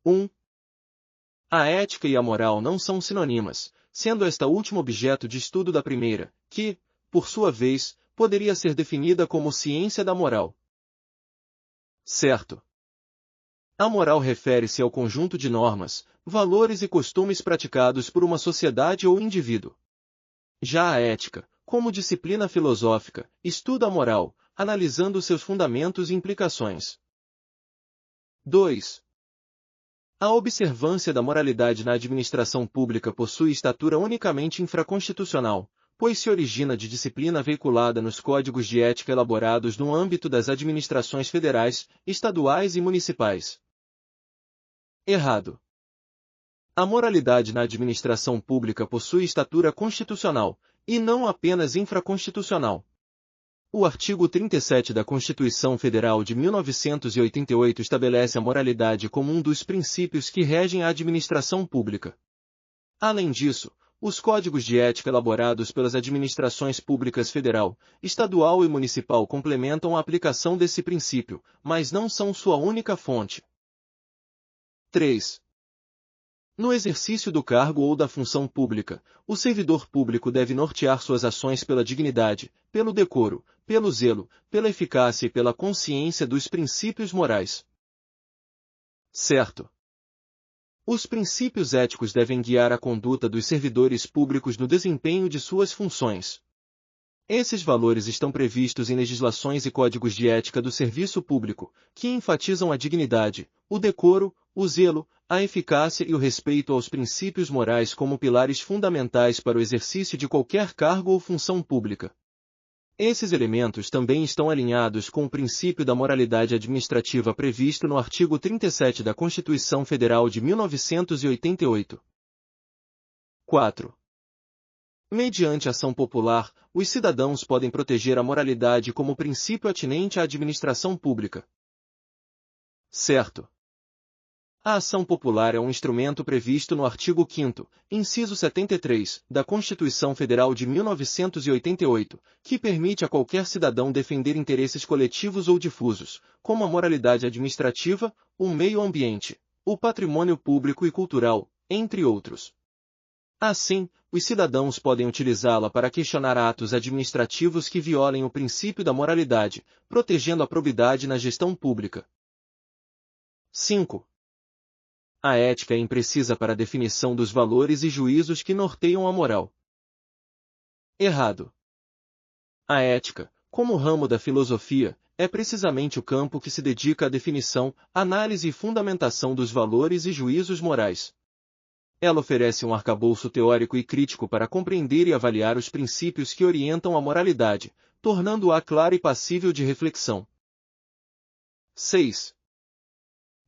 1. A ética e a moral não são sinônimas, sendo esta última objeto de estudo da primeira, que, por sua vez, poderia ser definida como ciência da moral. Certo. A moral refere-se ao conjunto de normas, valores e costumes praticados por uma sociedade ou indivíduo. Já a ética, como disciplina filosófica, estuda a moral, analisando seus fundamentos e implicações. 2. A observância da moralidade na administração pública possui estatura unicamente infraconstitucional, pois se origina de disciplina veiculada nos códigos de ética elaborados no âmbito das administrações federais, estaduais e municipais. Errado. A moralidade na administração pública possui estatura constitucional, e não apenas infraconstitucional. O artigo 37 da Constituição Federal de 1988 estabelece a moralidade como um dos princípios que regem a administração pública. Além disso, os códigos de ética elaborados pelas administrações públicas federal, estadual e municipal complementam a aplicação desse princípio, mas não são sua única fonte. 3. No exercício do cargo ou da função pública, o servidor público deve nortear suas ações pela dignidade, pelo decoro, pelo zelo, pela eficácia e pela consciência dos princípios morais. Certo. Os princípios éticos devem guiar a conduta dos servidores públicos no desempenho de suas funções. Esses valores estão previstos em legislações e códigos de ética do serviço público, que enfatizam a dignidade, o decoro, o zelo, a eficácia e o respeito aos princípios morais como pilares fundamentais para o exercício de qualquer cargo ou função pública. Esses elementos também estão alinhados com o princípio da moralidade administrativa previsto no artigo 37 da Constituição Federal de 1988. 4. Mediante ação popular, os cidadãos podem proteger a moralidade como princípio atinente à administração pública. Certo. A ação popular é um instrumento previsto no artigo 5º, inciso 73, da Constituição Federal de 1988, que permite a qualquer cidadão defender interesses coletivos ou difusos, como a moralidade administrativa, o meio ambiente, o patrimônio público e cultural, entre outros. Assim, os cidadãos podem utilizá-la para questionar atos administrativos que violem o princípio da moralidade, protegendo a probidade na gestão pública. 5. A ética é imprecisa para a definição dos valores e juízos que norteiam a moral. Errado. A ética, como ramo da filosofia, é precisamente o campo que se dedica à definição, análise e fundamentação dos valores e juízos morais. Ela oferece um arcabouço teórico e crítico para compreender e avaliar os princípios que orientam a moralidade, tornando-a clara e passível de reflexão. 6.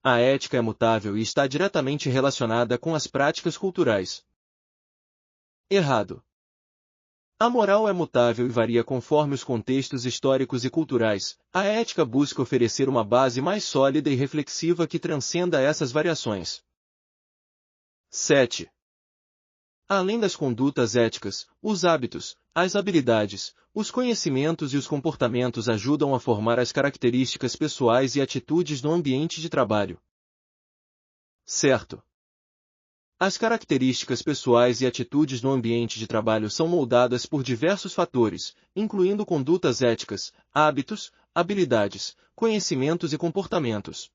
A ética é mutável e está diretamente relacionada com as práticas culturais. Errado. A moral é mutável e varia conforme os contextos históricos e culturais. A ética busca oferecer uma base mais sólida e reflexiva que transcenda essas variações. 7. Além das condutas éticas, os hábitos, as habilidades, os conhecimentos e os comportamentos ajudam a formar as características pessoais e atitudes no ambiente de trabalho. Certo. As características pessoais e atitudes no ambiente de trabalho são moldadas por diversos fatores, incluindo condutas éticas, hábitos, habilidades, conhecimentos e comportamentos.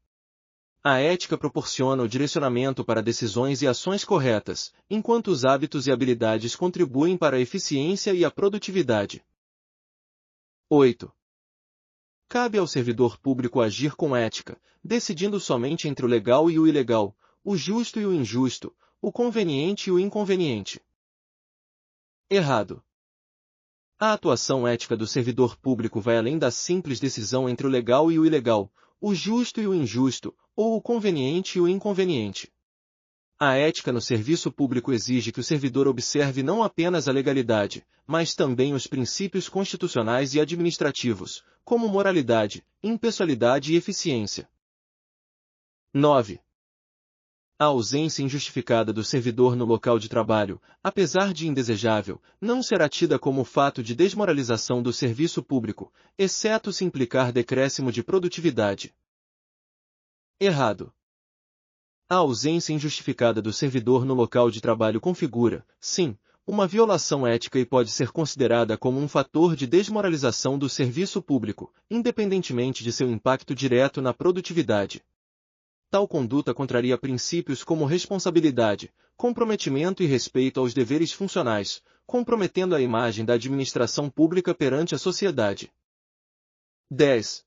A ética proporciona o direcionamento para decisões e ações corretas, enquanto os hábitos e habilidades contribuem para a eficiência e a produtividade. 8. Cabe ao servidor público agir com ética, decidindo somente entre o legal e o ilegal, o justo e o injusto, o conveniente e o inconveniente. Errado. A atuação ética do servidor público vai além da simples decisão entre o legal e o ilegal, o justo e o injusto, ou o conveniente e o inconveniente. A ética no serviço público exige que o servidor observe não apenas a legalidade, mas também os princípios constitucionais e administrativos, como moralidade, impessoalidade e eficiência. 9. A ausência injustificada do servidor no local de trabalho, apesar de indesejável, não será tida como fato de desmoralização do serviço público, exceto se implicar decréscimo de produtividade. Errado. A ausência injustificada do servidor no local de trabalho configura, sim, uma violação ética e pode ser considerada como um fator de desmoralização do serviço público, independentemente de seu impacto direto na produtividade. Tal conduta contraria princípios como responsabilidade, comprometimento e respeito aos deveres funcionais, comprometendo a imagem da administração pública perante a sociedade. 10.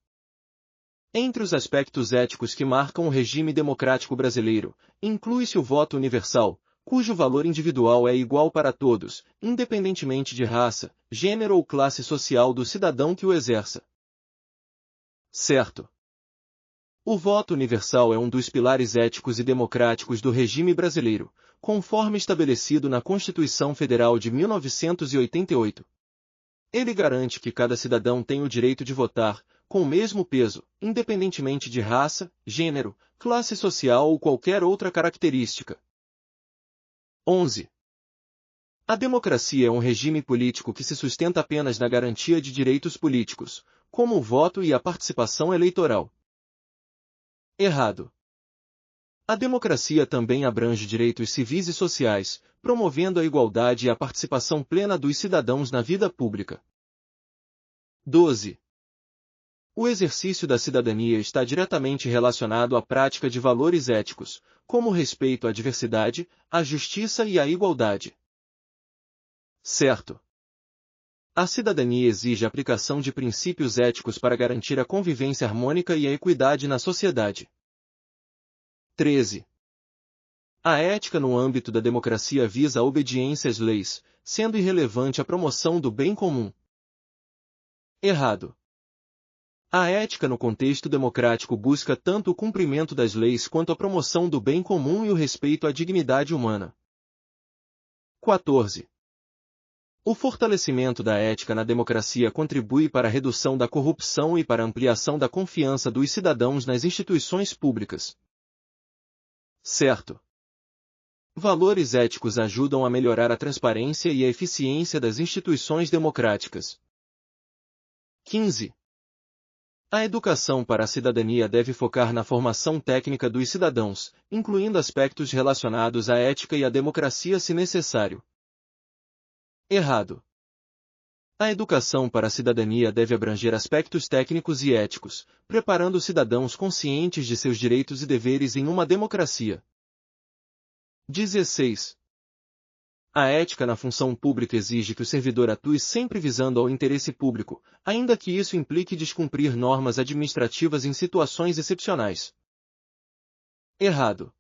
Entre os aspectos éticos que marcam o regime democrático brasileiro, inclui-se o voto universal, cujo valor individual é igual para todos, independentemente de raça, gênero ou classe social do cidadão que o exerça. Certo. O voto universal é um dos pilares éticos e democráticos do regime brasileiro, conforme estabelecido na Constituição Federal de 1988. Ele garante que cada cidadão tem o direito de votar, com o mesmo peso, independentemente de raça, gênero, classe social ou qualquer outra característica. 11. A democracia é um regime político que se sustenta apenas na garantia de direitos políticos, como o voto e a participação eleitoral. Errado. A democracia também abrange direitos civis e sociais, promovendo a igualdade e a participação plena dos cidadãos na vida pública. 12. O exercício da cidadania está diretamente relacionado à prática de valores éticos, como o respeito à diversidade, à justiça e à igualdade. Certo. A cidadania exige a aplicação de princípios éticos para garantir a convivência harmônica e a equidade na sociedade. 13. A ética no âmbito da democracia visa a obediência às leis, sendo irrelevante a promoção do bem comum. Errado. A ética no contexto democrático busca tanto o cumprimento das leis quanto a promoção do bem comum e o respeito à dignidade humana. 14. O fortalecimento da ética na democracia contribui para a redução da corrupção e para a ampliação da confiança dos cidadãos nas instituições públicas. Certo. Valores éticos ajudam a melhorar a transparência e a eficiência das instituições democráticas. 15. A educação para a cidadania deve focar na formação técnica dos cidadãos, incluindo aspectos relacionados à ética e à democracia se necessário. Errado. A educação para a cidadania deve abranger aspectos técnicos e éticos, preparando cidadãos conscientes de seus direitos e deveres em uma democracia. 16. A ética na função pública exige que o servidor atue sempre visando ao interesse público, ainda que isso implique descumprir normas administrativas em situações excepcionais. Errado.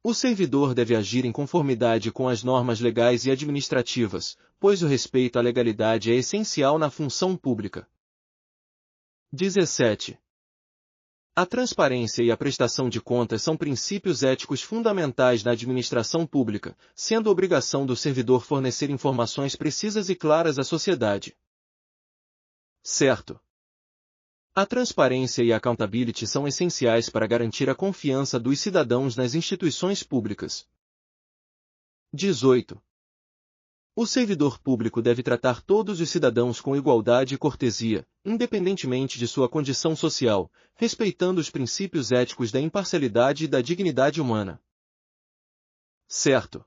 O servidor deve agir em conformidade com as normas legais e administrativas, pois o respeito à legalidade é essencial na função pública. 17. A transparência e a prestação de contas são princípios éticos fundamentais na administração pública, sendo obrigação do servidor fornecer informações precisas e claras à sociedade. Certo. A transparência e a accountability são essenciais para garantir a confiança dos cidadãos nas instituições públicas. 18. O servidor público deve tratar todos os cidadãos com igualdade e cortesia, independentemente de sua condição social, respeitando os princípios éticos da imparcialidade e da dignidade humana. Certo.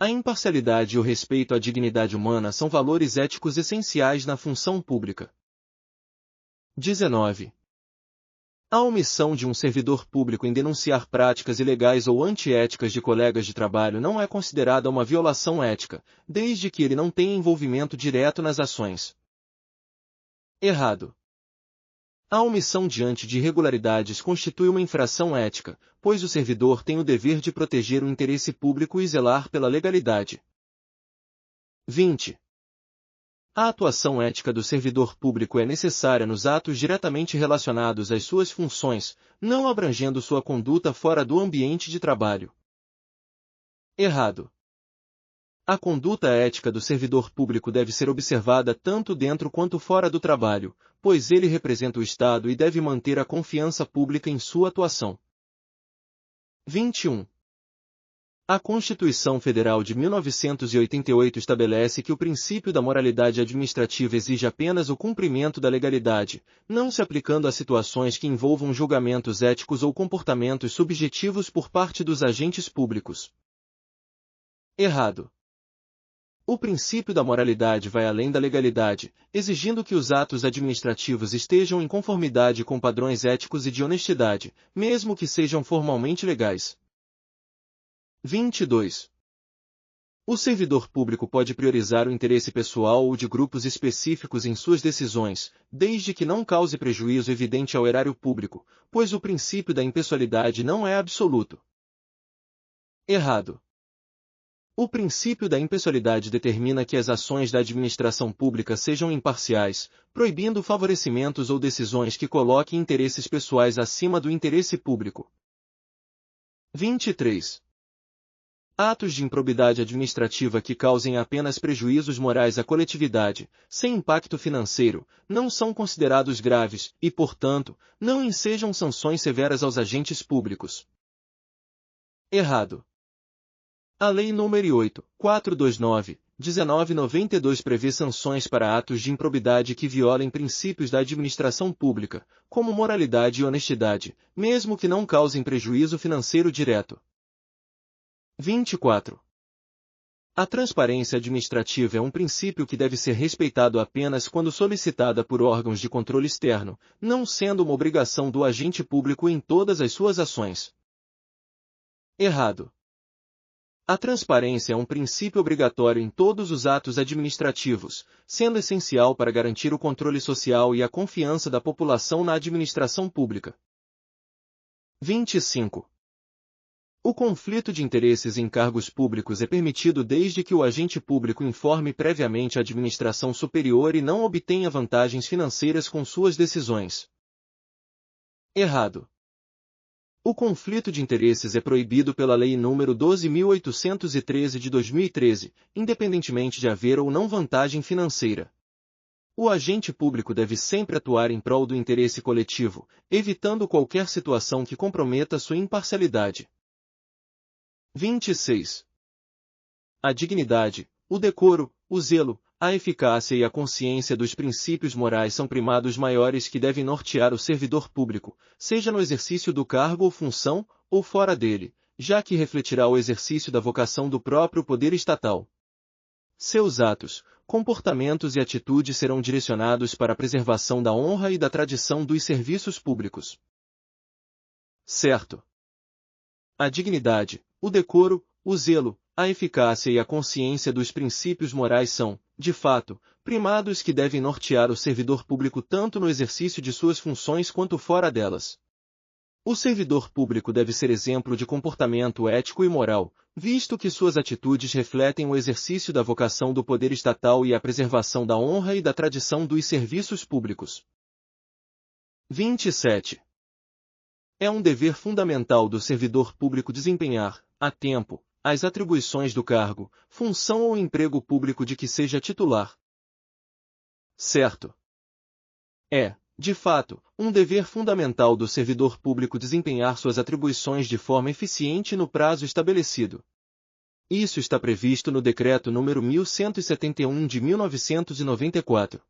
A imparcialidade e o respeito à dignidade humana são valores éticos essenciais na função pública. 19. A omissão de um servidor público em denunciar práticas ilegais ou antiéticas de colegas de trabalho não é considerada uma violação ética, desde que ele não tenha envolvimento direto nas ações. Errado. A omissão diante de irregularidades constitui uma infração ética, pois o servidor tem o dever de proteger o interesse público e zelar pela legalidade. 20. A atuação ética do servidor público é necessária nos atos diretamente relacionados às suas funções, não abrangendo sua conduta fora do ambiente de trabalho. Errado. A conduta ética do servidor público deve ser observada tanto dentro quanto fora do trabalho, pois ele representa o Estado e deve manter a confiança pública em sua atuação. 21. A Constituição Federal de 1988 estabelece que o princípio da moralidade administrativa exige apenas o cumprimento da legalidade, não se aplicando a situações que envolvam julgamentos éticos ou comportamentos subjetivos por parte dos agentes públicos. Errado. O princípio da moralidade vai além da legalidade, exigindo que os atos administrativos estejam em conformidade com padrões éticos e de honestidade, mesmo que sejam formalmente legais. 22. O servidor público pode priorizar o interesse pessoal ou de grupos específicos em suas decisões, desde que não cause prejuízo evidente ao erário público, pois o princípio da impessoalidade não é absoluto. Errado. O princípio da impessoalidade determina que as ações da administração pública sejam imparciais, proibindo favorecimentos ou decisões que coloquem interesses pessoais acima do interesse público. 23. Atos de improbidade administrativa que causem apenas prejuízos morais à coletividade, sem impacto financeiro, não são considerados graves e, portanto, não ensejam sanções severas aos agentes públicos. Errado. A Lei nº 8.429, 1992 prevê sanções para atos de improbidade que violem princípios da administração pública, como moralidade e honestidade, mesmo que não causem prejuízo financeiro direto. 24. A transparência administrativa é um princípio que deve ser respeitado apenas quando solicitada por órgãos de controle externo, não sendo uma obrigação do agente público em todas as suas ações. Errado. A transparência é um princípio obrigatório em todos os atos administrativos, sendo essencial para garantir o controle social e a confiança da população na administração pública. 25. O conflito de interesses em cargos públicos é permitido desde que o agente público informe previamente a administração superior e não obtenha vantagens financeiras com suas decisões. Errado. O conflito de interesses é proibido pela Lei nº 12.813 de 2013, independentemente de haver ou não vantagem financeira. O agente público deve sempre atuar em prol do interesse coletivo, evitando qualquer situação que comprometa sua imparcialidade. 26. A dignidade, o decoro, o zelo, a eficácia e a consciência dos princípios morais são primados maiores que devem nortear o servidor público, seja no exercício do cargo ou função, ou fora dele, já que refletirá o exercício da vocação do próprio poder estatal. Seus atos, comportamentos e atitudes serão direcionados para a preservação da honra e da tradição dos serviços públicos. Certo. A dignidade, o decoro, o zelo, a eficácia e a consciência dos princípios morais são, de fato, primados que devem nortear o servidor público tanto no exercício de suas funções quanto fora delas. O servidor público deve ser exemplo de comportamento ético e moral, visto que suas atitudes refletem o exercício da vocação do poder estatal e a preservação da honra e da tradição dos serviços públicos. 27. É um dever fundamental do servidor público desempenhar, a tempo, as atribuições do cargo, função ou emprego público de que seja titular. Certo. É, de fato, um dever fundamental do servidor público desempenhar suas atribuições de forma eficiente no prazo estabelecido. Isso está previsto no Decreto nº 1171 de 1994.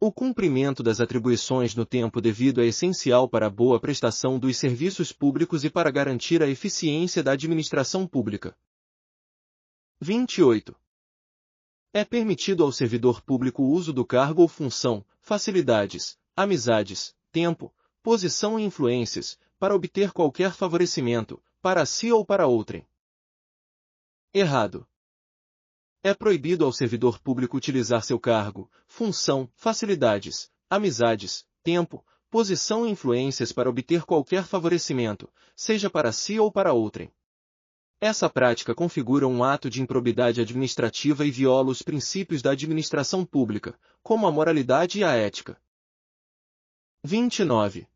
O cumprimento das atribuições no tempo devido é essencial para a boa prestação dos serviços públicos e para garantir a eficiência da administração pública. 28. É permitido ao servidor público o uso do cargo ou função, facilidades, amizades, tempo, posição e influências, para obter qualquer favorecimento, para si ou para outrem. Errado. É proibido ao servidor público utilizar seu cargo, função, facilidades, amizades, tempo, posição e influências para obter qualquer favorecimento, seja para si ou para outrem. Essa prática configura um ato de improbidade administrativa e viola os princípios da administração pública, como a moralidade e a ética. 29.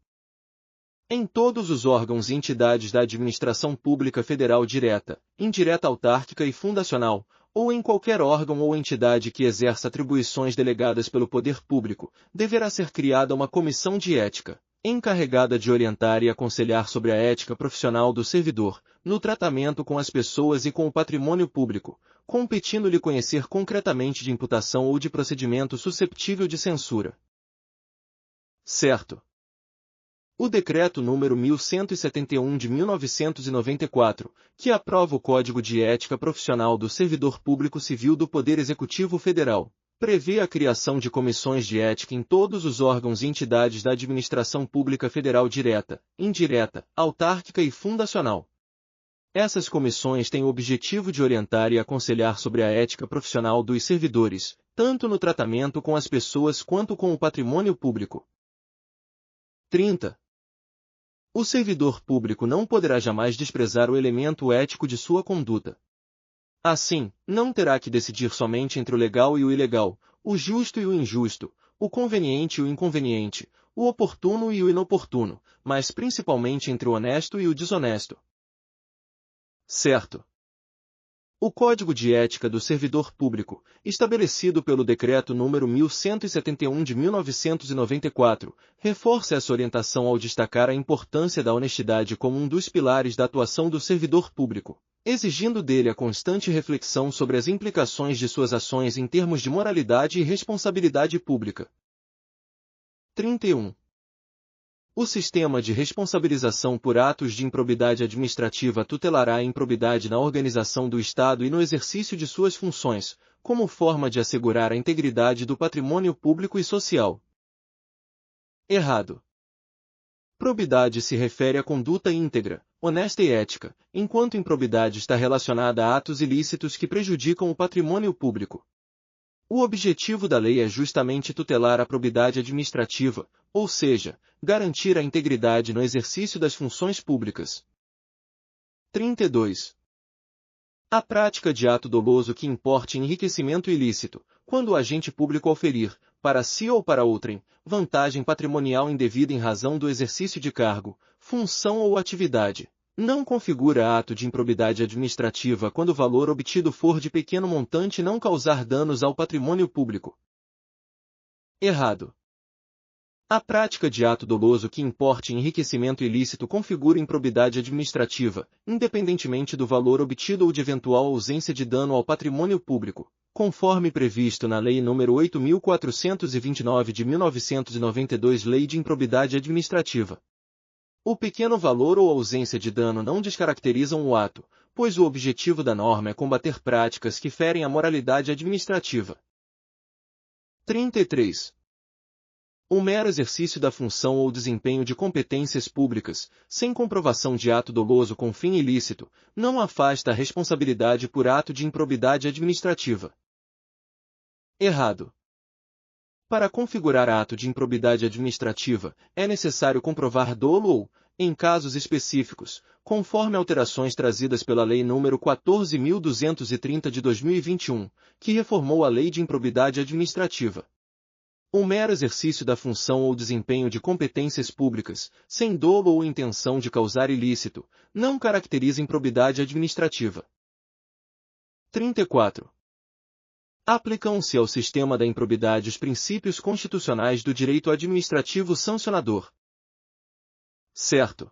Em todos os órgãos e entidades da administração pública federal direta, indireta autárquica e fundacional, ou em qualquer órgão ou entidade que exerça atribuições delegadas pelo poder público, deverá ser criada uma comissão de ética, encarregada de orientar e aconselhar sobre a ética profissional do servidor, no tratamento com as pessoas e com o patrimônio público, competindo-lhe conhecer concretamente de imputação ou de procedimento susceptível de censura. Certo. O Decreto número 1171 de 1994, que aprova o Código de Ética Profissional do Servidor Público Civil do Poder Executivo Federal, prevê a criação de comissões de ética em todos os órgãos e entidades da administração pública federal direta, indireta, autárquica e fundacional. Essas comissões têm o objetivo de orientar e aconselhar sobre a ética profissional dos servidores, tanto no tratamento com as pessoas quanto com o patrimônio público. 30. O servidor público não poderá jamais desprezar o elemento ético de sua conduta. Assim, não terá que decidir somente entre o legal e o ilegal, o justo e o injusto, o conveniente e o inconveniente, o oportuno e o inoportuno, mas principalmente entre o honesto e o desonesto. Certo. O Código de Ética do Servidor Público, estabelecido pelo Decreto número 1171 de 1994, reforça essa orientação ao destacar a importância da honestidade como um dos pilares da atuação do servidor público, exigindo dele a constante reflexão sobre as implicações de suas ações em termos de moralidade e responsabilidade pública. 31. O sistema de responsabilização por atos de improbidade administrativa tutelará a improbidade na organização do Estado e no exercício de suas funções, como forma de assegurar a integridade do patrimônio público e social. Errado. Probidade se refere à conduta íntegra, honesta e ética, enquanto improbidade está relacionada a atos ilícitos que prejudicam o patrimônio público. O objetivo da lei é justamente tutelar a probidade administrativa, ou seja, garantir a integridade no exercício das funções públicas. 32. A prática de ato doloso que importe enriquecimento ilícito, quando o agente público oferir, para si ou para outrem, vantagem patrimonial indevida em razão do exercício de cargo, função ou atividade, não configura ato de improbidade administrativa quando o valor obtido for de pequeno montante e não causar danos ao patrimônio público. Errado. A prática de ato doloso que importe enriquecimento ilícito configura improbidade administrativa, independentemente do valor obtido ou de eventual ausência de dano ao patrimônio público, conforme previsto na Lei nº 8.429 de 1992, Lei de Improbidade Administrativa. O pequeno valor ou ausência de dano não descaracterizam o ato, pois o objetivo da norma é combater práticas que ferem a moralidade administrativa. 33. O mero exercício da função ou desempenho de competências públicas, sem comprovação de ato doloso com fim ilícito, não afasta a responsabilidade por ato de improbidade administrativa. Errado. Para configurar ato de improbidade administrativa, é necessário comprovar dolo ou, em casos específicos, conforme alterações trazidas pela Lei nº 14.230 de 2021, que reformou a Lei de Improbidade Administrativa. O mero exercício da função ou desempenho de competências públicas, sem dolo ou intenção de causar ilícito, não caracteriza improbidade administrativa. 34. Aplicam-se ao sistema da improbidade os princípios constitucionais do direito administrativo sancionador. Certo.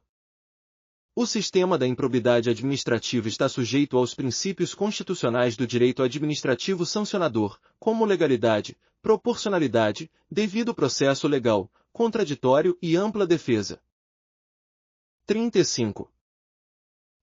O sistema da improbidade administrativa está sujeito aos princípios constitucionais do direito administrativo sancionador, como legalidade, proporcionalidade, devido processo legal, contraditório e ampla defesa. 35.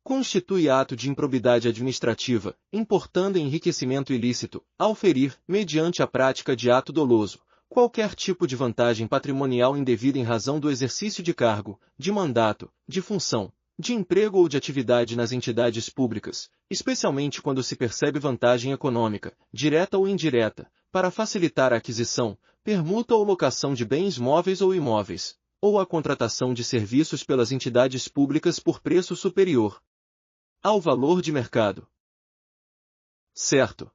Constitui ato de improbidade administrativa, importando enriquecimento ilícito, ao ferir, mediante a prática de ato doloso, qualquer tipo de vantagem patrimonial indevida em razão do exercício de cargo, de mandato, de função, de emprego ou de atividade nas entidades públicas, especialmente quando se percebe vantagem econômica, direta ou indireta, para facilitar a aquisição, permuta ou locação de bens móveis ou imóveis, ou a contratação de serviços pelas entidades públicas por preço superior ao valor de mercado. Certo.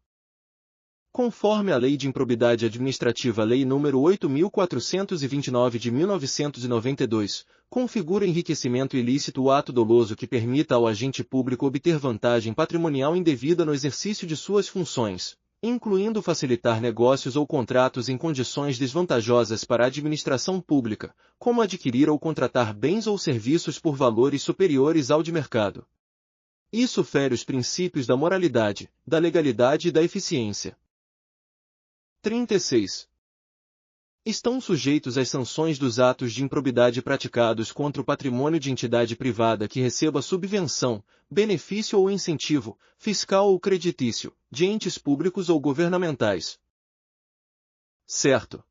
Conforme a Lei de Improbidade Administrativa Lei nº 8.429 de 1992, configura enriquecimento ilícito o ato doloso que permita ao agente público obter vantagem patrimonial indevida no exercício de suas funções, incluindo facilitar negócios ou contratos em condições desvantajosas para a administração pública, como adquirir ou contratar bens ou serviços por valores superiores ao de mercado. Isso fere os princípios da moralidade, da legalidade e da eficiência. 36. Estão sujeitos às sanções dos atos de improbidade praticados contra o patrimônio de entidade privada que receba subvenção, benefício ou incentivo, fiscal ou creditício, de entes públicos ou governamentais. Certo.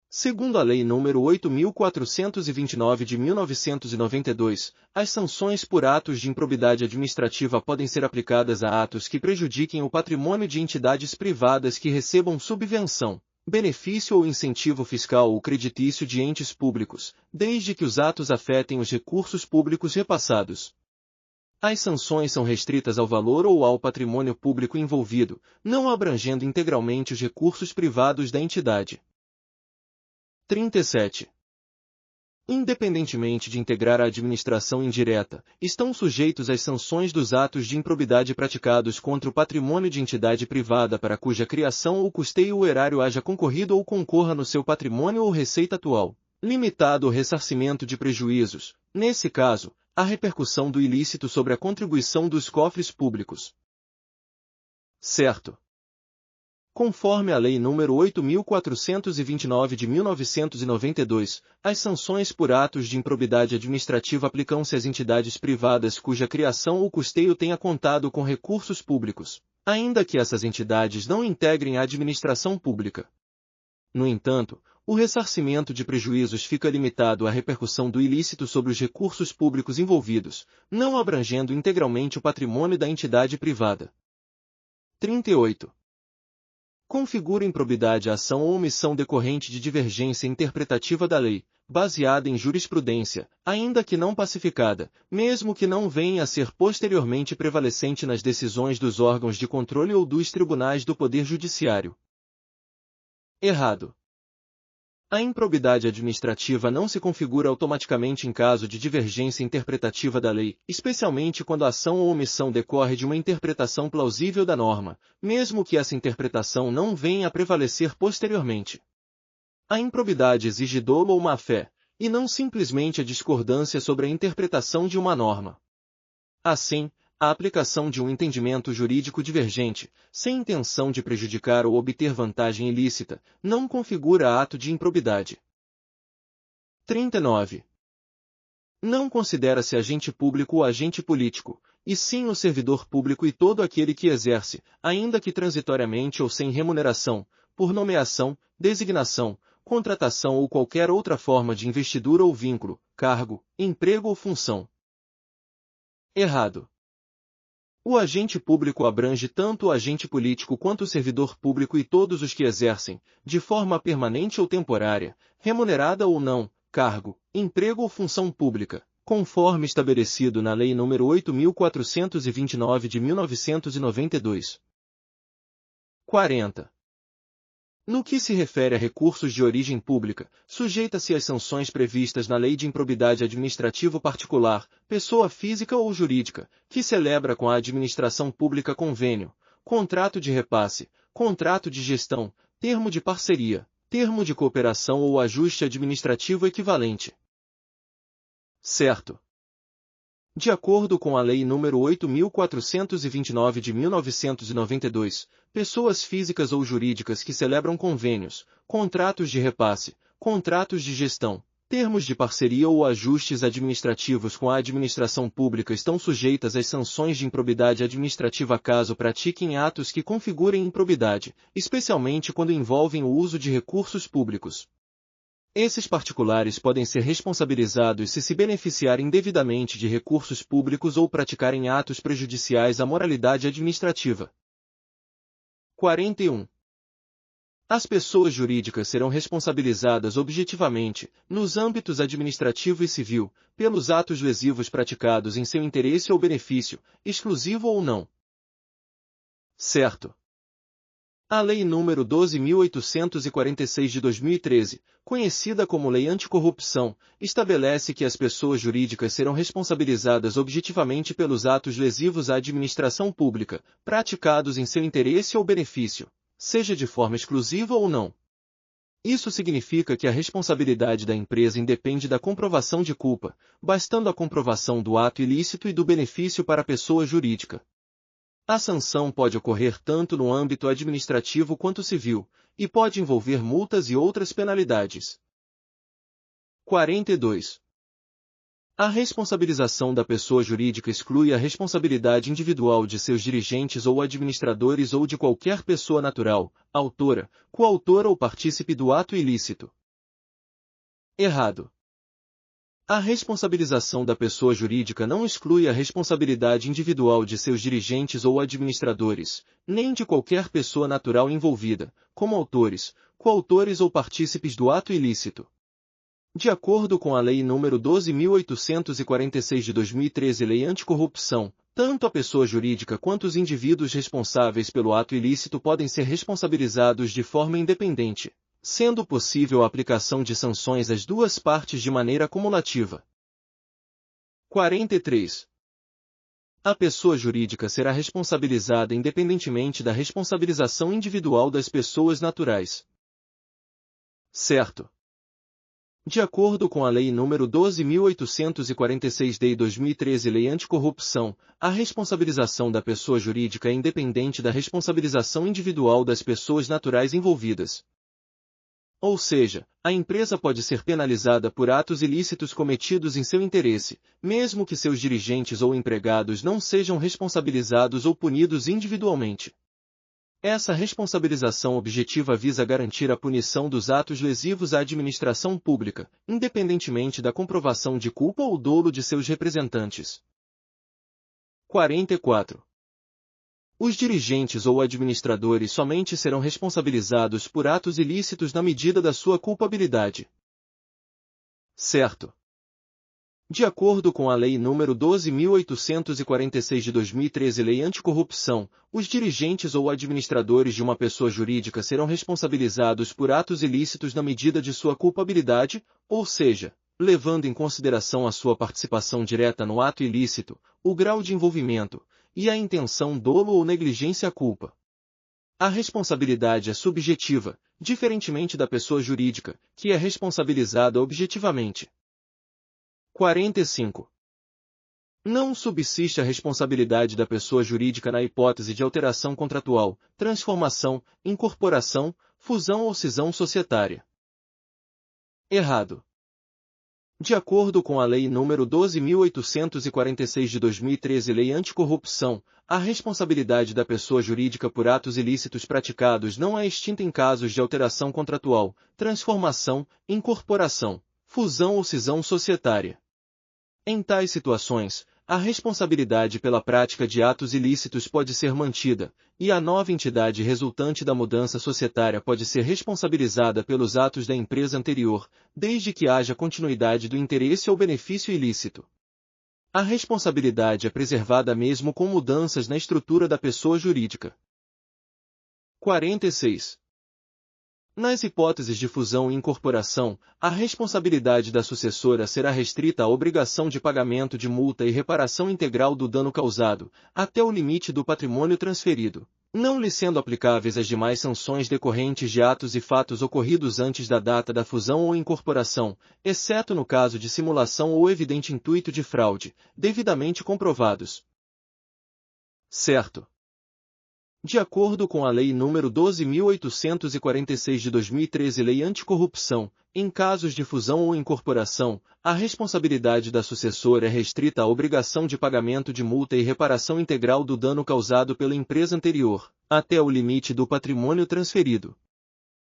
Segundo a Lei nº 8.429 de 1992, as sanções por atos de improbidade administrativa podem ser aplicadas a atos que prejudiquem o patrimônio de entidades privadas que recebam subvenção, benefício ou incentivo fiscal ou creditício de entes públicos, desde que os atos afetem os recursos públicos repassados. As sanções são restritas ao valor ou ao patrimônio público envolvido, não abrangendo integralmente os recursos privados da entidade. 37. Independentemente de integrar a administração indireta, estão sujeitos às sanções dos atos de improbidade praticados contra o patrimônio de entidade privada para cuja criação ou custeio o erário haja concorrido ou concorra no seu patrimônio ou receita atual, limitado ao ressarcimento de prejuízos, nesse caso, a repercussão do ilícito sobre a contribuição dos cofres públicos. Certo. Conforme a Lei nº 8.429 de 1992, as sanções por atos de improbidade administrativa aplicam-se às entidades privadas cuja criação ou custeio tenha contado com recursos públicos, ainda que essas entidades não integrem a administração pública. No entanto, o ressarcimento de prejuízos fica limitado à repercussão do ilícito sobre os recursos públicos envolvidos, não abrangendo integralmente o patrimônio da entidade privada. 38. Configura improbidade a ação ou omissão decorrente de divergência interpretativa da lei, baseada em jurisprudência, ainda que não pacificada, mesmo que não venha a ser posteriormente prevalecente nas decisões dos órgãos de controle ou dos tribunais do Poder Judiciário. Errado. A improbidade administrativa não se configura automaticamente em caso de divergência interpretativa da lei, especialmente quando a ação ou omissão decorre de uma interpretação plausível da norma, mesmo que essa interpretação não venha a prevalecer posteriormente. A improbidade exige dolo ou má-fé, e não simplesmente a discordância sobre a interpretação de uma norma. Assim, a aplicação de um entendimento jurídico divergente, sem intenção de prejudicar ou obter vantagem ilícita, não configura ato de improbidade. 39. Não considera-se agente público o agente político, e sim o servidor público e todo aquele que exerce, ainda que transitoriamente ou sem remuneração, por nomeação, designação, contratação ou qualquer outra forma de investidura ou vínculo, cargo, emprego ou função. Errado. O agente público abrange tanto o agente político quanto o servidor público e todos os que exercem, de forma permanente ou temporária, remunerada ou não, cargo, emprego ou função pública, conforme estabelecido na Lei nº 8.429 de 1992. 40. No que se refere a recursos de origem pública, sujeita-se às sanções previstas na Lei de Improbidade Administrativa Particular, pessoa física ou jurídica, que celebra com a administração pública convênio, contrato de repasse, contrato de gestão, termo de parceria, termo de cooperação ou ajuste administrativo equivalente. Certo. De acordo com a Lei nº 8.429 de 1992, pessoas físicas ou jurídicas que celebram convênios, contratos de repasse, contratos de gestão, termos de parceria ou ajustes administrativos com a administração pública estão sujeitas às sanções de improbidade administrativa caso pratiquem atos que configurem improbidade, especialmente quando envolvem o uso de recursos públicos. Esses particulares podem ser responsabilizados se beneficiarem indevidamente de recursos públicos ou praticarem atos prejudiciais à moralidade administrativa. 41. As pessoas jurídicas serão responsabilizadas objetivamente, nos âmbitos administrativo e civil, pelos atos lesivos praticados em seu interesse ou benefício, exclusivo ou não. Certo. A Lei nº 12.846 de 2013, conhecida como Lei Anticorrupção, estabelece que as pessoas jurídicas serão responsabilizadas objetivamente pelos atos lesivos à administração pública, praticados em seu interesse ou benefício, seja de forma exclusiva ou não. Isso significa que a responsabilidade da empresa independe da comprovação de culpa, bastando a comprovação do ato ilícito e do benefício para a pessoa jurídica. A sanção pode ocorrer tanto no âmbito administrativo quanto civil, e pode envolver multas e outras penalidades. 42. A responsabilização da pessoa jurídica exclui a responsabilidade individual de seus dirigentes ou administradores ou de qualquer pessoa natural, autora, coautora ou partícipe do ato ilícito. Errado. A responsabilização da pessoa jurídica não exclui a responsabilidade individual de seus dirigentes ou administradores, nem de qualquer pessoa natural envolvida, como autores, coautores ou partícipes do ato ilícito. De acordo com a Lei nº 12.846 de 2013, Lei Anticorrupção, tanto a pessoa jurídica quanto os indivíduos responsáveis pelo ato ilícito podem ser responsabilizados de forma independente, sendo possível a aplicação de sanções às duas partes de maneira cumulativa. 43. A pessoa jurídica será responsabilizada independentemente da responsabilização individual das pessoas naturais. Certo. De acordo com a Lei nº 12.846 de 2013, Lei Anticorrupção, a responsabilização da pessoa jurídica é independente da responsabilização individual das pessoas naturais envolvidas. Ou seja, a empresa pode ser penalizada por atos ilícitos cometidos em seu interesse, mesmo que seus dirigentes ou empregados não sejam responsabilizados ou punidos individualmente. Essa responsabilização objetiva visa garantir a punição dos atos lesivos à administração pública, independentemente da comprovação de culpa ou dolo de seus representantes. 44. Os dirigentes ou administradores somente serão responsabilizados por atos ilícitos na medida da sua culpabilidade. Certo. De acordo com a Lei nº 12.846 de 2013, Lei Anticorrupção, os dirigentes ou administradores de uma pessoa jurídica serão responsabilizados por atos ilícitos na medida de sua culpabilidade, ou seja, levando em consideração a sua participação direta no ato ilícito, o grau de envolvimento, e a intenção, dolo ou negligência culpa. A responsabilidade é subjetiva, diferentemente da pessoa jurídica, que é responsabilizada objetivamente. 45. Não subsiste a responsabilidade da pessoa jurídica na hipótese de alteração contratual, transformação, incorporação, fusão ou cisão societária. Errado. De acordo com a Lei nº 12.846 de 2013, Lei Anticorrupção, a responsabilidade da pessoa jurídica por atos ilícitos praticados não é extinta em casos de alteração contratual, transformação, incorporação, fusão ou cisão societária. Em tais situações, a responsabilidade pela prática de atos ilícitos pode ser mantida, e a nova entidade resultante da mudança societária pode ser responsabilizada pelos atos da empresa anterior, desde que haja continuidade do interesse ou benefício ilícito. A responsabilidade é preservada mesmo com mudanças na estrutura da pessoa jurídica. 46. Nas hipóteses de fusão e incorporação, a responsabilidade da sucessora será restrita à obrigação de pagamento de multa e reparação integral do dano causado, até o limite do patrimônio transferido, não lhe sendo aplicáveis as demais sanções decorrentes de atos e fatos ocorridos antes da data da fusão ou incorporação, exceto no caso de simulação ou evidente intuito de fraude, devidamente comprovados. Certo. De acordo com a Lei nº 12.846 de 2013, Lei Anticorrupção, em casos de fusão ou incorporação, a responsabilidade da sucessora é restrita à obrigação de pagamento de multa e reparação integral do dano causado pela empresa anterior, até o limite do patrimônio transferido.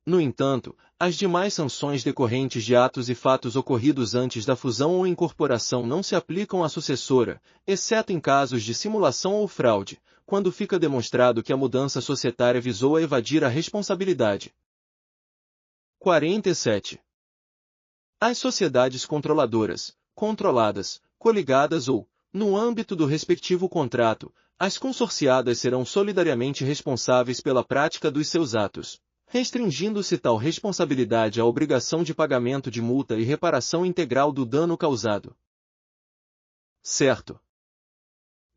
No entanto, as demais sanções decorrentes de atos e fatos ocorridos antes da fusão ou incorporação não se aplicam à sucessora, exceto em casos de simulação ou fraude, quando fica demonstrado que a mudança societária visou a evadir a responsabilidade. 47. As sociedades controladoras, controladas, coligadas ou, no âmbito do respectivo contrato, As consorciadas serão solidariamente responsáveis pela prática dos seus atos, restringindo-se tal responsabilidade à obrigação de pagamento de multa e reparação integral do dano causado. Certo.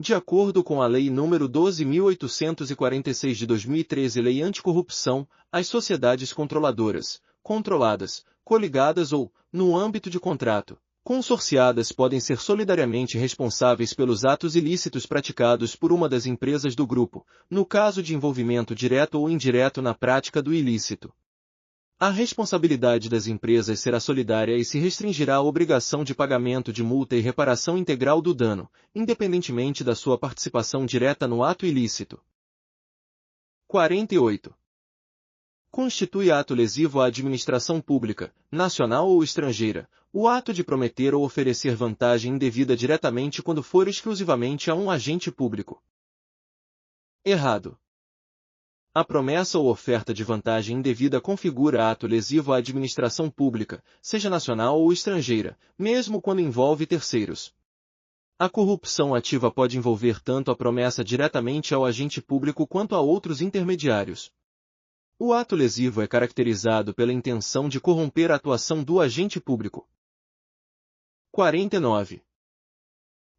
De acordo com a Lei nº 12.846 de 2013, Lei Anticorrupção, as sociedades controladoras, controladas, coligadas ou, no âmbito de contrato, consorciadas podem ser solidariamente responsáveis pelos atos ilícitos praticados por uma das empresas do grupo, no caso de envolvimento direto ou indireto na prática do ilícito. A responsabilidade das empresas será solidária e se restringirá à obrigação de pagamento de multa e reparação integral do dano, independentemente da sua participação direta no ato ilícito. 48. Constitui ato lesivo à administração pública, nacional ou estrangeira, o ato de prometer ou oferecer vantagem indevida diretamente quando for exclusivamente a um agente público. Errado. A promessa ou oferta de vantagem indevida configura ato lesivo à administração pública, seja nacional ou estrangeira, mesmo quando envolve terceiros. A corrupção ativa pode envolver tanto a promessa diretamente ao agente público quanto a outros intermediários. O ato lesivo é caracterizado pela intenção de corromper a atuação do agente público. 49.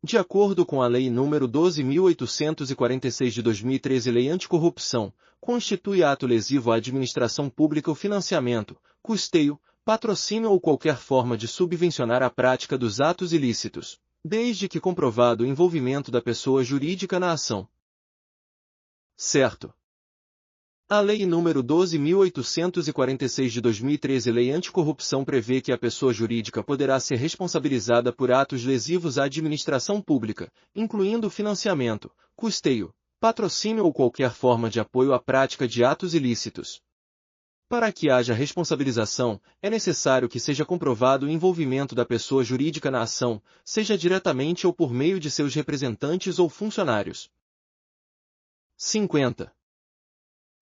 De acordo com a Lei nº 12.846 de 2013, Lei Anticorrupção, constitui ato lesivo à administração pública o financiamento, custeio, patrocínio ou qualquer forma de subvencionar a prática dos atos ilícitos, desde que comprovado o envolvimento da pessoa jurídica na ação. Certo. A Lei nº 12.846 de 2013, Lei Anticorrupção, prevê que a pessoa jurídica poderá ser responsabilizada por atos lesivos à administração pública, incluindo financiamento, custeio, patrocínio ou qualquer forma de apoio à prática de atos ilícitos. Para que haja responsabilização, é necessário que seja comprovado o envolvimento da pessoa jurídica na ação, seja diretamente ou por meio de seus representantes ou funcionários. 50.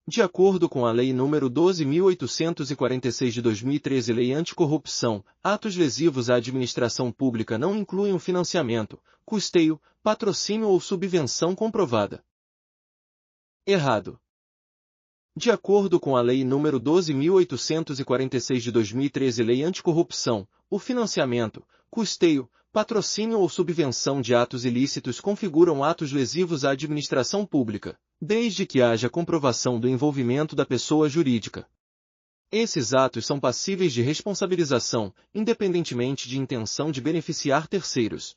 De acordo com a Lei nº 12.846 de 2013, Lei Anticorrupção, atos lesivos à administração pública não incluem o financiamento, custeio, patrocínio ou subvenção comprovada. Errado. De acordo com a Lei nº 12.846 de 2013, Lei Anticorrupção, o financiamento, custeio, patrocínio ou subvenção de atos ilícitos configuram atos lesivos à administração pública, desde que haja comprovação do envolvimento da pessoa jurídica. Esses atos são passíveis de responsabilização, independentemente de intenção de beneficiar terceiros.